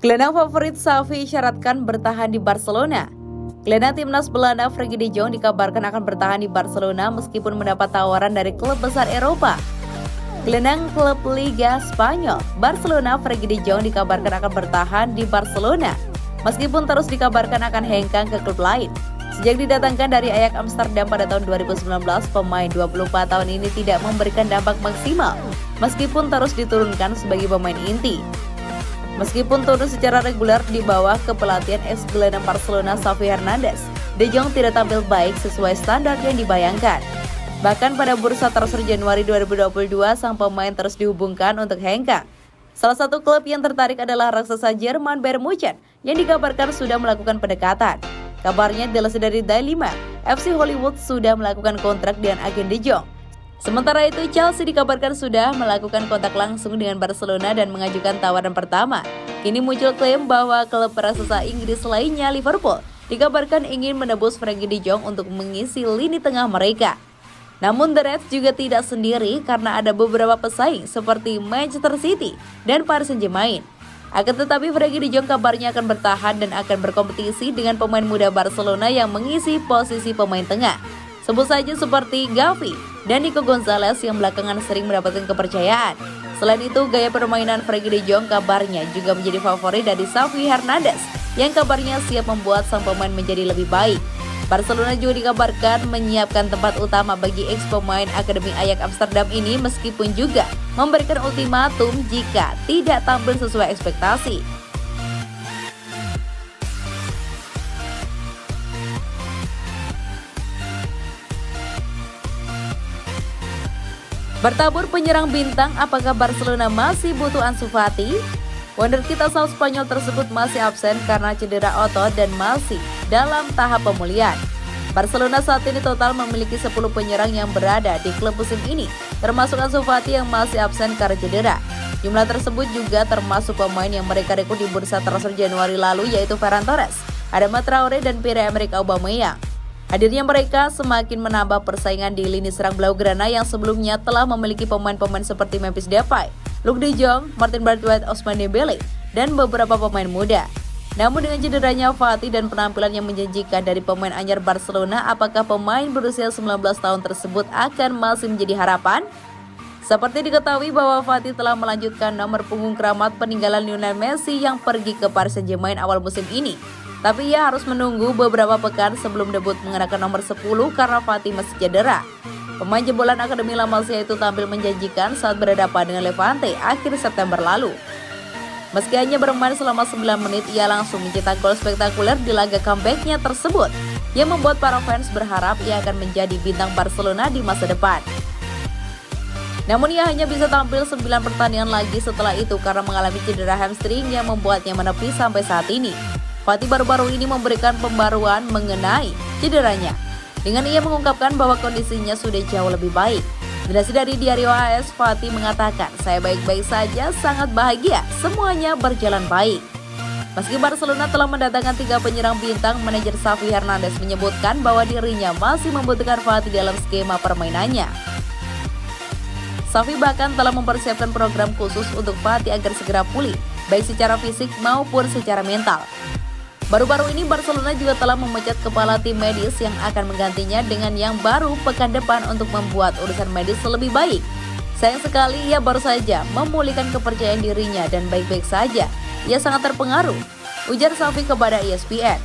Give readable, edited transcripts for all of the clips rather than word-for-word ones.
Gelandang favorit Xavi isyaratkan bertahan di Barcelona. Gelandang timnas Belanda Frenkie de Jong dikabarkan akan bertahan di Barcelona meskipun mendapat tawaran dari klub besar Eropa. Gelandang klub Liga Spanyol, Barcelona Frenkie de Jong dikabarkan akan bertahan di Barcelona meskipun terus dikabarkan akan hengkang ke klub lain. Sejak didatangkan dari Ajax Amsterdam pada tahun 2019, pemain 24 tahun ini tidak memberikan dampak maksimal meskipun terus diturunkan sebagai pemain inti. Meskipun turun secara reguler di bawah kepelatihan ex-gelandang Barcelona Xavi Hernandez, De Jong tidak tampil baik sesuai standar yang dibayangkan. Bahkan pada bursa transfer Januari 2022, sang pemain terus dihubungkan untuk hengkang. Salah satu klub yang tertarik adalah raksasa Jerman Bayern Munchen yang dikabarkan sudah melakukan pendekatan. Kabarnya dilansir dari Daily Mail, FC Hollywood sudah melakukan kontrak dengan agen De Jong. Sementara itu, Chelsea dikabarkan sudah melakukan kontak langsung dengan Barcelona dan mengajukan tawaran pertama. Kini muncul klaim bahwa klub raksasa Inggris lainnya, Liverpool, dikabarkan ingin menebus Frenkie de Jong untuk mengisi lini tengah mereka. Namun The Reds juga tidak sendiri karena ada beberapa pesaing seperti Manchester City dan Paris Saint-Germain. Akan tetapi Frenkie de Jong kabarnya akan bertahan dan akan berkompetisi dengan pemain muda Barcelona yang mengisi posisi pemain tengah. Sebut saja seperti Gavi dan Nico Gonzalez yang belakangan sering mendapatkan kepercayaan. Selain itu, gaya permainan Frenkie de Jong kabarnya juga menjadi favorit dari Xavi Hernandez yang kabarnya siap membuat sang pemain menjadi lebih baik. Barcelona juga dikabarkan menyiapkan tempat utama bagi ex-pemain Akademi Ajax Amsterdam ini meskipun juga memberikan ultimatum jika tidak tampil sesuai ekspektasi. Bertabur penyerang bintang, apakah Barcelona masih butuh Ansu Fati? Wonderkid asal Spanyol tersebut masih absen karena cedera otot dan masih dalam tahap pemulihan. Barcelona saat ini total memiliki 10 penyerang yang berada di klub musim ini, termasuk Ansu Fati yang masih absen karena cedera. Jumlah tersebut juga termasuk pemain yang mereka rekrut di bursa transfer Januari lalu, yaitu Ferran Torres, Adama Traore, dan Pierre-Emerick Aubameyang. Hadirnya mereka semakin menambah persaingan di lini serang Blaugrana yang sebelumnya telah memiliki pemain-pemain seperti Memphis Depay, Luuk de Jong, Martin Braithwaite, Ousmane Dembélé, dan beberapa pemain muda. Namun dengan cederanya Fati dan penampilan yang menjanjikan dari pemain anyar Barcelona, apakah pemain berusia 19 tahun tersebut akan masih menjadi harapan? Seperti diketahui bahwa Fati telah melanjutkan nomor punggung keramat peninggalan Lionel Messi yang pergi ke Paris Saint-Germain awal musim ini. Tapi ia harus menunggu beberapa pekan sebelum debut mengenakan nomor 10 karena Fati masih cedera. Pemain jebolan Akademi La Masia itu tampil menjanjikan saat berhadapan dengan Levante akhir September lalu. Meski hanya bermain selama 9 menit, ia langsung mencetak gol spektakuler di laga comeback-nya tersebut, yang membuat para fans berharap ia akan menjadi bintang Barcelona di masa depan. Namun ia hanya bisa tampil 9 pertandingan lagi setelah itu karena mengalami cedera hamstring yang membuatnya menepi sampai saat ini. Fati baru-baru ini memberikan pembaruan mengenai cederanya, dengan ia mengungkapkan bahwa kondisinya sudah jauh lebih baik. Dilansir dari Diario AS, Fati mengatakan, "Saya baik-baik saja, sangat bahagia, semuanya berjalan baik." Meski Barcelona telah mendatangkan 3 penyerang bintang, manajer Xavi Hernandez menyebutkan bahwa dirinya masih membutuhkan Fati dalam skema permainannya. Xavi bahkan telah mempersiapkan program khusus untuk Fati agar segera pulih, baik secara fisik maupun secara mental. Baru-baru ini Barcelona juga telah memecat kepala tim medis yang akan menggantinya dengan yang baru pekan depan untuk membuat urusan medis lebih baik. Sayang sekali ia baru saja memulihkan kepercayaan dirinya dan baik-baik saja. Ia sangat terpengaruh, ujar Xavi kepada ESPN.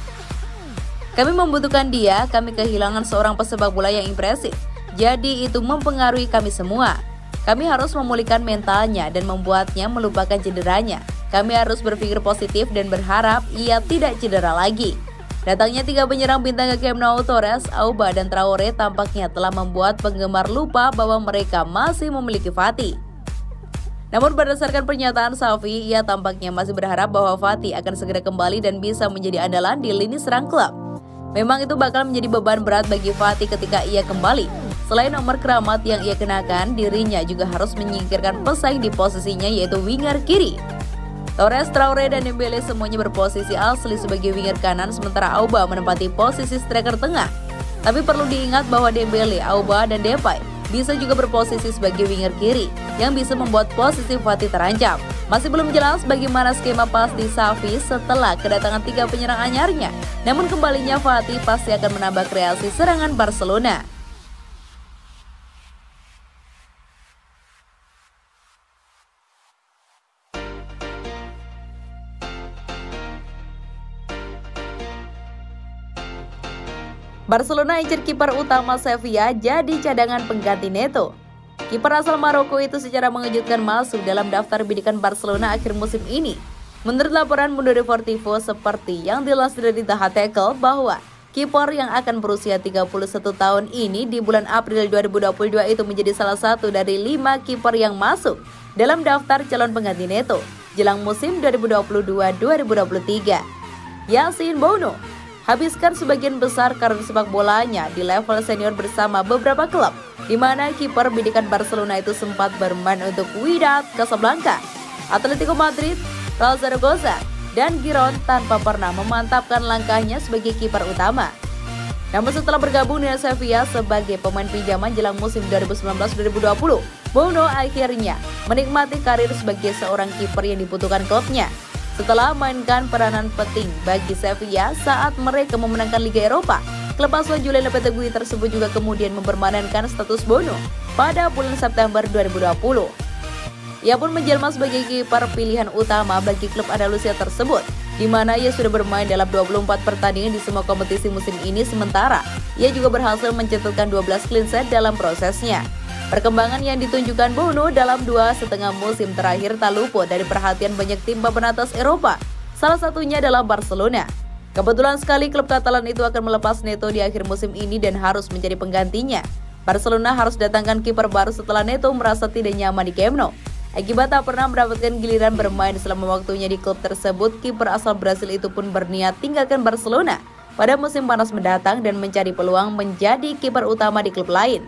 "Kami membutuhkan dia, kami kehilangan seorang pesepak bola yang impresif. Jadi itu mempengaruhi kami semua. Kami harus memulihkan mentalnya dan membuatnya melupakan cederanya. Kami harus berpikir positif dan berharap ia tidak cedera lagi." Datangnya 3 penyerang bintang ke Camp Nou, Torres, Auba, dan Traore tampaknya telah membuat penggemar lupa bahwa mereka masih memiliki Fati. Namun berdasarkan pernyataan Xavi, ia tampaknya masih berharap bahwa Fati akan segera kembali dan bisa menjadi andalan di lini serang klub. Memang itu bakal menjadi beban berat bagi Fati ketika ia kembali. Selain nomor keramat yang ia kenakan, dirinya juga harus menyingkirkan pesaing di posisinya, yaitu winger kiri. Torres, Traore, dan Dembélé semuanya berposisi asli sebagai winger kanan, sementara Auba menempati posisi striker tengah. Tapi perlu diingat bahwa Dembélé, Auba, dan Depay bisa juga berposisi sebagai winger kiri yang bisa membuat posisi Fati terancam. Masih belum jelas bagaimana skema pasti Xavi setelah kedatangan 3 penyerang anyarnya. Namun kembalinya Fatih pasti akan menambah kreasi serangan Barcelona. Barcelona incer kiper utama Sevilla jadi cadangan pengganti Neto. Kiper asal Maroko itu secara mengejutkan masuk dalam daftar bidikan Barcelona akhir musim ini. Menurut laporan Mundo Deportivo, seperti yang dilansir dari The Tackle bahwa kiper yang akan berusia 31 tahun ini di bulan April 2022 itu menjadi salah satu dari 5 kiper yang masuk dalam daftar calon pengganti Neto jelang musim 2022-2023. Yassine Bounou habiskan sebagian besar karir sepak bolanya di level senior bersama beberapa klub, di mana kiper bidikan Barcelona itu sempat bermain untuk Wydad Casablanca, Atletico Madrid, Real Zaragoza, dan Giron tanpa pernah memantapkan langkahnya sebagai kiper utama. Namun setelah bergabung dengan Sevilla sebagai pemain pinjaman jelang musim 2019-2020, Bounou akhirnya menikmati karir sebagai seorang kiper yang dibutuhkan klubnya. Setelah mainkan peranan penting bagi Sevilla saat mereka memenangkan Liga Eropa, klub asal Julen Lopetegui tersebut juga kemudian mempermanenkan status Bounou pada bulan September 2020. Ia pun menjelma sebagai kiper pilihan utama bagi klub Andalusia tersebut, di mana ia sudah bermain dalam 24 pertandingan di semua kompetisi musim ini, sementara ia juga berhasil mencetakkan 12 clean sheet dalam prosesnya. Perkembangan yang ditunjukkan Bounou dalam 2,5 musim terakhir tak luput dari perhatian banyak tim papan atas Eropa, salah satunya adalah Barcelona. Kebetulan sekali klub Katalan itu akan melepas Neto di akhir musim ini dan harus menjadi penggantinya. Barcelona harus datangkan kiper baru setelah Neto merasa tidak nyaman di Camp Nou. Akibat tak pernah mendapatkan giliran bermain selama waktunya di klub tersebut, kiper asal Brasil itu pun berniat tinggalkan Barcelona pada musim panas mendatang dan mencari peluang menjadi kiper utama di klub lain.